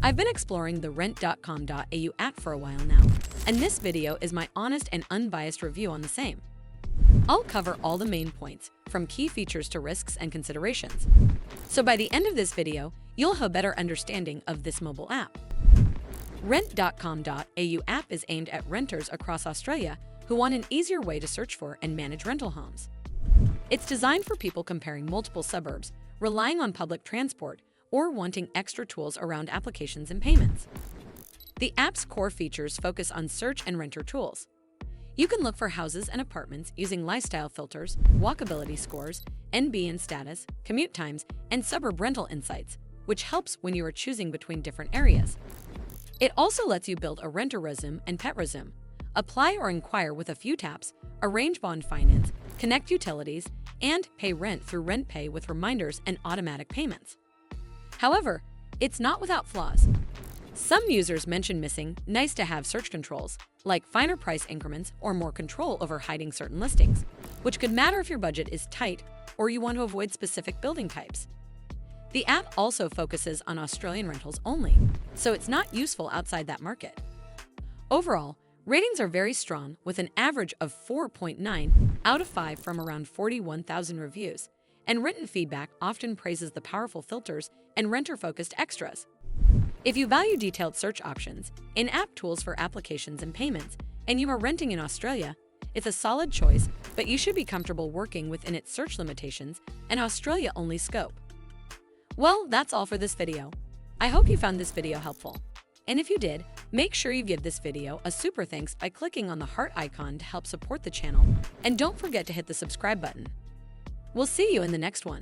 I've been exploring the rent.com.au app for a while now, and this video is my honest and unbiased review on the same. I'll cover all the main points, from key features to risks and considerations. So by the end of this video, you'll have a better understanding of this mobile app. Rent.com.au app is aimed at renters across Australia who want an easier way to search for and manage rental homes. It's designed for people comparing multiple suburbs, relying on public transport, or wanting extra tools around applications and payments. The app's core features focus on search and renter tools. You can look for houses and apartments using lifestyle filters, walkability scores, NBN status, commute times, and suburb rental insights, which helps when you are choosing between different areas. It also lets you build a renter resume and pet resume, apply or inquire with a few taps, arrange bond finance, connect utilities, and pay rent through RentPay with reminders and automatic payments. However, it's not without flaws. Some users mention missing nice-to-have search controls, like finer price increments or more control over hiding certain listings, which could matter if your budget is tight or you want to avoid specific building types. The app also focuses on Australian rentals only, so it's not useful outside that market. Overall, ratings are very strong, with an average of 4.9 out of 5 from around 41,000 reviews, and written feedback often praises the powerful filters and renter-focused extras. If you value detailed search options, in-app tools for applications and payments, and you are renting in Australia, it's a solid choice, but you should be comfortable working within its search limitations and Australia-only scope. Well, that's all for this video. I hope you found this video helpful. And if you did, make sure you give this video a super thanks by clicking on the heart icon to help support the channel, and don't forget to hit the subscribe button. We'll see you in the next one.